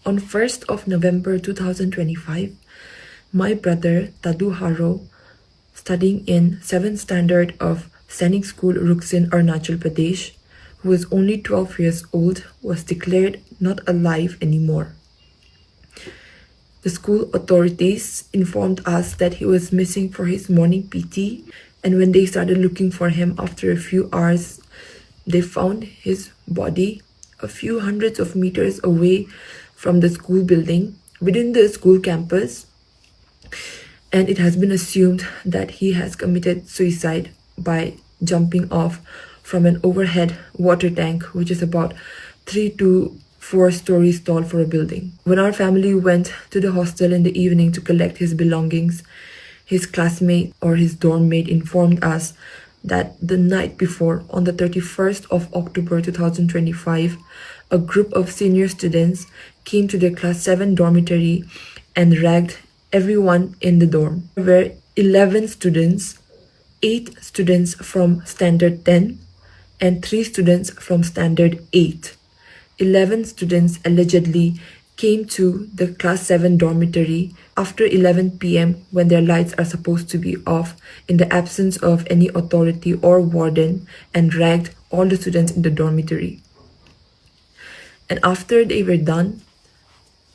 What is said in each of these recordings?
On 1st of November 2025, my brother Tadu, studying in 7th standard of Sainik School, Ruksin, Arunachal Pradesh, who was only 12 years old, was declared not alive anymore. The school authorities informed us that he was missing for his morning PT, and when they started looking for him after a few hours, they found his body a few hundreds of meters away from the school building within the school campus, and it has been assumed that he has committed suicide by jumping off from an overhead water tank, which is about 3 to 4 stories tall for a building. When our family went to the hostel in the evening to collect his belongings, his classmate or his dorm mate informed us that the night before, on the 31st of October 2025, a group of senior students came to the class 7 dormitory and ragged everyone in the dorm. There were 11 students, 8 students from standard 10 and 3 students from standard 8. 11 students allegedly came to the class 7 dormitory after 11 p.m. when their lights are supposed to be off in the absence of any authority or warden, and ragged all the students in the dormitory. And after they were done,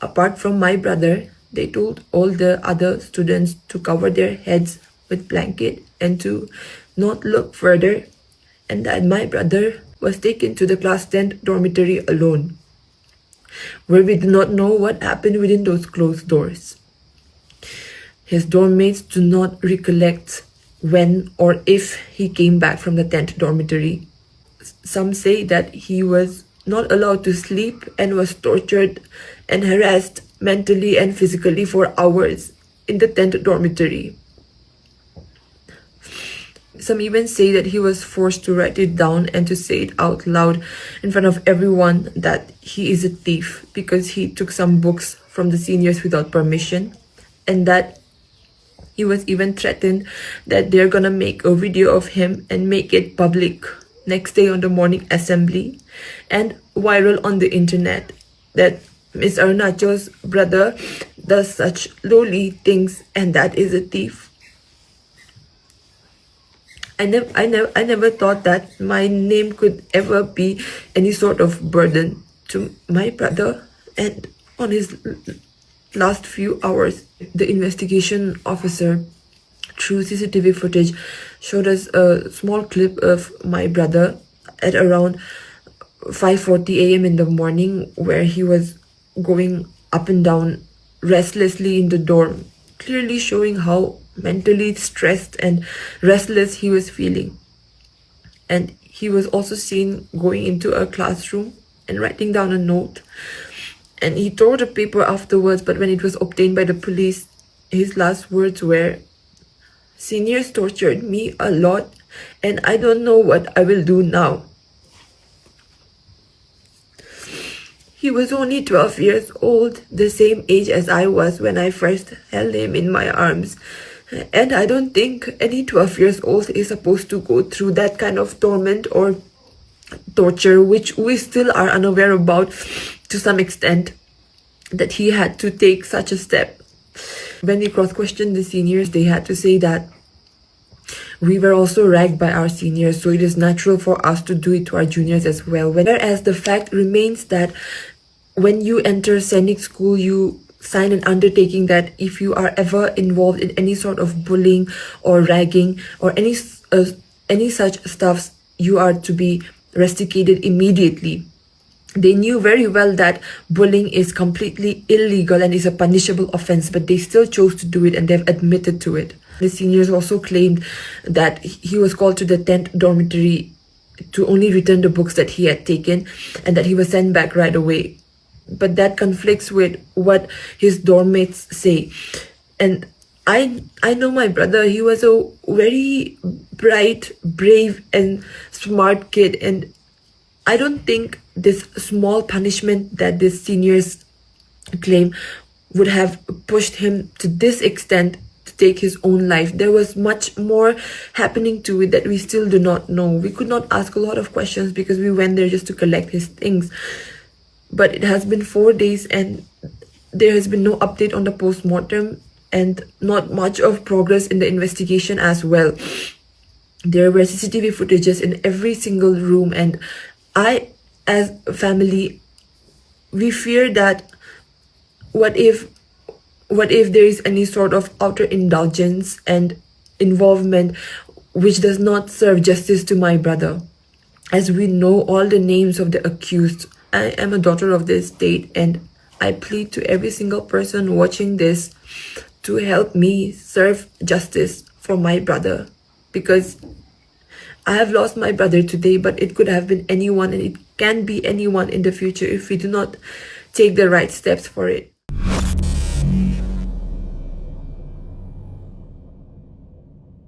apart from my brother, they told all the other students to cover their heads with blanket and to not look further, and that my brother was taken to the class 10 dormitory alone, where we do not know what happened within those closed doors. His dorm mates do not recollect when or if he came back from the 10th dormitory. Some say that he was not allowed to sleep and was tortured and harassed mentally and physically for hours in the 10th dormitory. Some even say that he was forced to write it down and to say it out loud in front of everyone that he is a thief because he took some books from the seniors without permission, and that he was even threatened that they're gonna make a video of him and make it public next day on the morning assembly and viral on the internet, that Miss Arunachal's brother does such lowly things and that is a thief. I never thought that my name could ever be any sort of burden to my brother. And on his last few hours, the investigation officer, through CCTV footage, showed us a small clip of my brother at around 5:40 a.m. in the morning, where he was going up and down restlessly in the dorm, clearly showing how mentally stressed and restless he was feeling. And he was also seen going into a classroom and writing down a note, and he tore the paper afterwards, but when it was obtained by the police, his last words were, "Seniors tortured me a lot and I don't know what I will do now." He was only 12 years old, the same age as I was when I first held him in my arms. And I don't think any 12 years old is supposed to go through that kind of torment or torture, which we still are unaware about to some extent, that he had to take such a step. When we cross-questioned the seniors, they had to say that we were also ragged by our seniors, so it is natural for us to do it to our juniors as well. Whereas the fact remains that when you enter Sainik School, you sign an undertaking that if you are ever involved in any sort of bullying or ragging or any such stuffs, you are to be rusticated immediately. They knew very well that bullying is completely illegal and is a punishable offense, but they still chose to do it, and they've admitted to it. The seniors also claimed that he was called to the 10th dormitory to only return the books that he had taken, and that he was sent back right away. But that conflicts with what his dorm mates say. And I know my brother. He was a very bright, brave and smart kid, and I don't think this small punishment that the seniors claim would have pushed him to this extent to take his own life. There was much more happening to it that we still do not know. We could not ask a lot of questions because we went there just to collect his things. But it has been 4 days and there has been no update on the post-mortem and not much of progress in the investigation as well. There were CCTV footages in every single room, and I, as a family, we fear that what if there is any sort of outer indulgence and involvement which does not serve justice to my brother. As we know all the names of the accused, I am a daughter of this state, and I plead to every single person watching this to help me serve justice for my brother, because I have lost my brother today, but it could have been anyone, and it can be anyone in the future if we do not take the right steps for it.